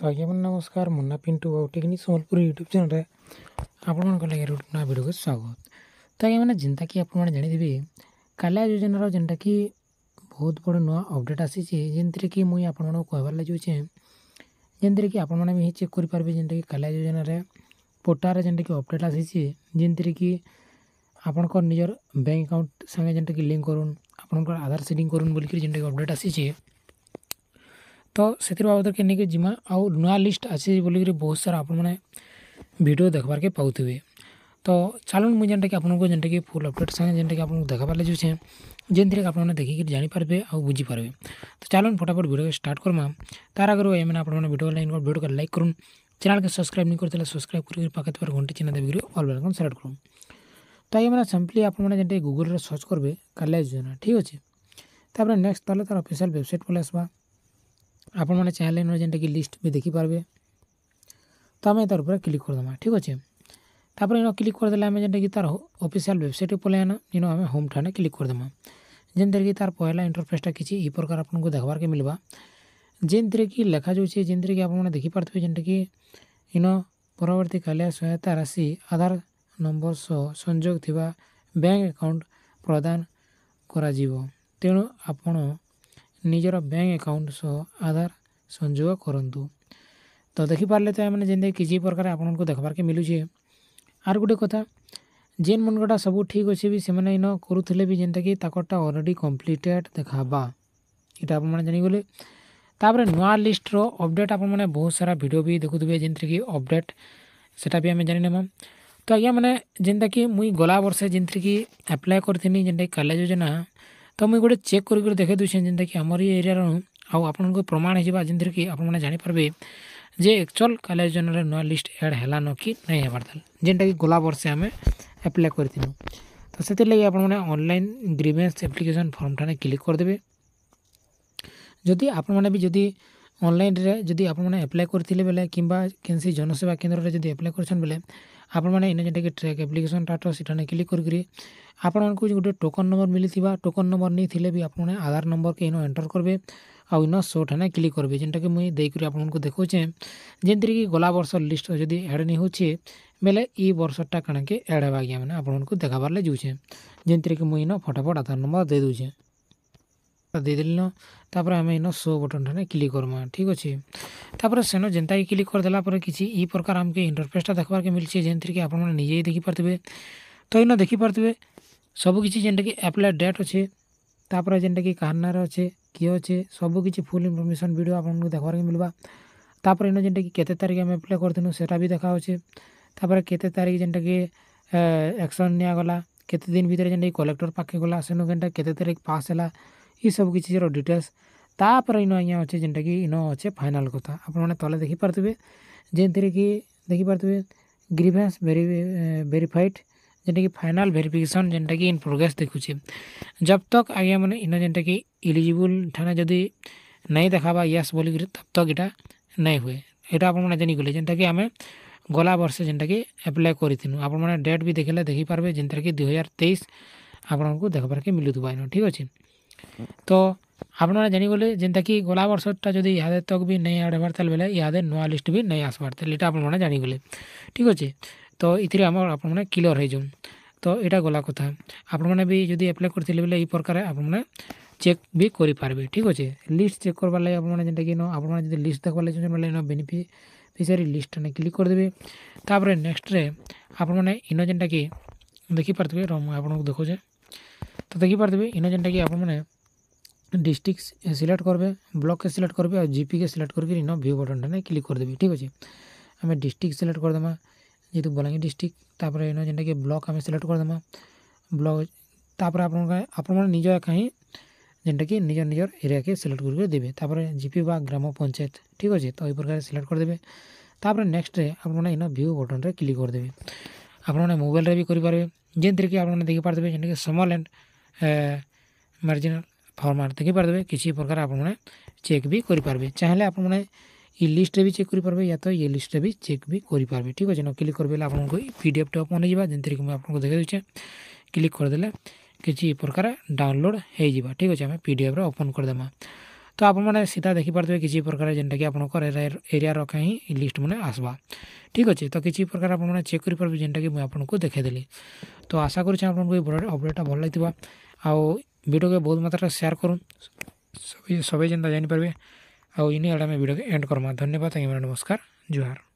तो आज्ञा मैंने नमस्कार मुन्ना पिंटू और टेक्निक संबलपुर यूट्यूब चैनल आपण लगे नया वीडियो को स्वागत। तो आज्ञा मैंने जिनता कि आपने जानी कालिया योजनार जेनटा कि बहुत बड़ नुआ अपडेट आसी जेनते कि मुई आपको कहबार लगे जेनते कि आपने भी चेक करेंगे जेनटा कि कालिया योजनार पोर्टार जेनटा कि अपडेट आसी जेनते कि आपंकर निजर बैंक अकाउंट संगे जेनटा कि लिंक करूँ आपंकर आधार सेटिंग करूँ बोलिक जेनटा कि अपडेट आसी तो से बाबद के नहीं जिमा आउ नुआ लिस्ट अच्छे बोलिक बहुत सारा आपने वीडियो देखबार के पाऊे। तो चलन मुझे जेनटा कि आपको जेनटा कि फुल अपडेट संगे जेनटा कि आपको देखाबार लगे जेनते आपने देखिक जानीपारे और बुझीपारे। तो चलन फटाफट वीडियो स्टार्ट करमा तार आगे ये मैंने वीडियो को लाइक करूँ चैनल के सब्सक्राइब नहीं करते सब्सक्राइब कर पाखे घंटे चिन्ह देवी ऑल बेल सेलेक्ट करूँ। तो ये मैंने सिंपली आपने जेनटा गूगल सर्च करेंगे कालिया योजना ठीक अच्छे। तापर नेक्स्ट तार ऑफिशियल वेबसाइट को आसवा आपण मैंने चाहिए जेनटा कि लिस्ट भी देखिपारे। तो आम तार क्लिक करदमा ठीक अच्छे। तापर इन क्लिक करदे आम जेनटा कि तार ऑफिशियल वेबसाइट पलैना इन आम होम ठाने क्लिक करदमा जेनते कि तार पहला इंटरफेसटा किसी ई प्रकार आपको देखबार के मिलवा जेनते कि लिखा जाऊँचे जेनते कि आपने देखिपारे जेनटा कि इन परवर्ती कालिया सहायता राशि आधार नंबर सह संजोग थिबा बैंक अकाउंट प्रदान करा जीवो तेणु आपण निजर बैंक अकाउंट सह आधार संजोग करंतु। तो देखिपारे तो मैंने जेनते किसी प्रकार आपको देखबार के मिलूचे। आर गोटे कथा जेन मनकटा सब ठीक अच्छे भी से इन करुले भी जेनटा कि ताकरटा ऑलरेडी कंप्लीटेड देखाबा ये आपने जानीगले। तापर नुआ लिस्टर अपडेट आपने बहुत सारा वीडियो भी देखुए जेनते कि अपडेट सेटा भी आम जानी नेमा। तो आज्ञा मैंने जेनता कि मुई गला वर्षे जेनते कि एप्लाय करथिनी जेनटा कालिया योजना तो मुझे गोटे चेक कर देखे दूसरे जेनता कि आमर ये एरिया आपको प्रमाण हो जेनते कि आपने जानीपारे जे एक्चुअल कालिया योजना नुआ लिस्ट एड है कि नहीं हमार जेनटा कि गला वर्षे आम एप्लाय करूँ। तो से लगे आपने ऑनलाइन ग्रीवेंस एप्लिकेशन फॉर्म ठाने क्लिक करदे जदि आपने भी जदि ऑनलाइन रे जदि आपने एप्लाय करथिले बेले किंबा केनसी जनसेवा केंद्र रे जदि एप्लाय करछन बेले आपने इन जेनटा कि ट्रैक एप्लिकेशन टाटा सेठाने क्लिक करके आपको गोटे टोकन नंबर मिली टोकन नंबर नहीं थिले भी आपने आधार नंबर के इन एंटर करेंगे आउ इन शो ठाने क्लिक करेंगे जेनटा कि मुझे देकर आपको देखुचे जेनते कि गला वर्ष लिस्ट जदि एड नहीं होचे बेले ई वर्षटा कण के एड होगा आज्ञा मैंने आपको देखाबार लगे जाऊे जेनते कि मुझे इन फटाफट आधार नंबर दे दूचे देदेल तापर आम इन शो बटन ठाने क्लिक करमा ठीक अच्छे। तापर सेन जेनता कि क्लिक करदेला किसी ई प्रकार आमके इंटरफेसटा देखबार के मिलছে जेनते कि आपने निजे ही देखिपारे। तो इन देखिपारे सबकि जेनटा कि एप्लाय डेट अच्छे तापर जेनटा कि कहनार अच्छे किए अच्छे सबकि फुल इनफर्मेशन वीडियो आपको देखबार के मिलवा। तापर इन जेनटा कि केते तारीख आम एप्लाय करथिनु सेटा भी देखा अच्छे तापर केते तारीख जेनटा कि एक्शन निया गला केते दिन भीतर जेनटा कि कलेक्टर पाखे गला सेनु जेनटा केते तारीख पास है ये सब किसी डिटेल्स तापर इन आज्ञा अच्छे जेनटा कि इन अच्छे फाइनाल कथा आपने तले देखिपारे जेनते कि देखिपारे ग्रीवेंस वेरीफाइड जेनटा कि फाइनाल वेरिफिकेशन जेनटा कि इन प्रोग्रेस देखुचे जब तक आज्ञा मैंने इन जेनटा कि इलिजिबल ठाने जदि नहीं देखाबा यस बोली तब तक यहाँ नहीं हुए यहाँ आपने जानीगले जेनटा कि आम गला वर्ष जेनटा कि एप्लाय करूँ आपने डेट भी देखले देखिपारे जेनता कि 2023 आपको देखबार के मिलूबा इन ठीक अच्छे। तो आपने जानीगले जेनता कि गला वर्षटा जदि इहादे तक भी नहीं एड होबार बेले इहादे नुआ लिस्ट भी नहीं आसबार ये आपने जानीगले ठीक अच्छे। तो ये आम आपने क्लियर हो जाऊँ तो यहाँ गला कथा आपने भी जदि एप्लाय करथिले बेले ई प्रकार आपने चेक भी करेंगे ठीक अच्छे। लिस्ट चेक करवार लगे आपने जेनटा कि आपने जब लिस्ट देखा लगे बेले इन बेनिफिशियरी लिस्ट ने क्लिक करदे तापर नेक्स्ट रे आपने इन जेनटा कि देखिपारे आपको देखुचे। तो देखिपारे इन जेनटा कि आपने डिस्ट्रिक्ट सिलेक्ट करेंगे ब्लॉक के सिलेक्ट करेंगे और जीपी के सिलेक्ट करके इन व्यू बटन ठाने क्लिक करदेवी ठीक अच्छे। आम डिस्ट्रिक्ट सिलेक्ट करदेमा जेहतु बलांगीर डिस्ट्रिक्ट तापर इन जेनटा कि ब्लॉक आम सिलेक्ट करदेमा ब्लॉक तापर आपने निज एका ही जेनटा कि निजर निजर एरिया के सिलेक्ट करके देवे तापर जीपी बा ग्राम पंचायत ठीक अच्छे। तो ये प्रकार सिलेक्ट करदे तापर नेक्स्ट रे आपने इन व्यू बटन रे क्लिक करदेवे आपने मोबाइल रे भी करेंगे जेनते कि आपने देखिपारे जेनटा कि स्मॉल एंड मार्जिनल फॉर्मेट देखिपारे किसी प्रकार आपने चेक भी करेंगे चाहे आपने ये लिस्ट भी चेक करेंगे या तो ये लिस्ट भी चेक भी करेंगे ठीक अच्छे। न क्लिक कर आपको पीडीएफ टा ओपन हो जेनते कि आपको देखे दूचे क्लिक करदे किसी प्रकार डाउनलोड हो ठीक अच्छे। आम पीडीएफ रे ओपन करदेमा तो आपने सीधा देखिपे किसी प्रकार जेनटाकि आपंकर एरिया कहीं लिस्ट मैंने आसवा ठीक अच्छे तो किसी प्रकार आपने चेक करेंगे जेनटाकि मुझे आपको देखीदेली तो आशा करुँच आपको अपडेटा भल लगे आउ वीडियो के बहुत मात्रा शेयर करूँ सबै जेनता जानीपारे आउ इन आड़े वीडियो के एंड करमा धन्यवाद नमस्कार जुहार।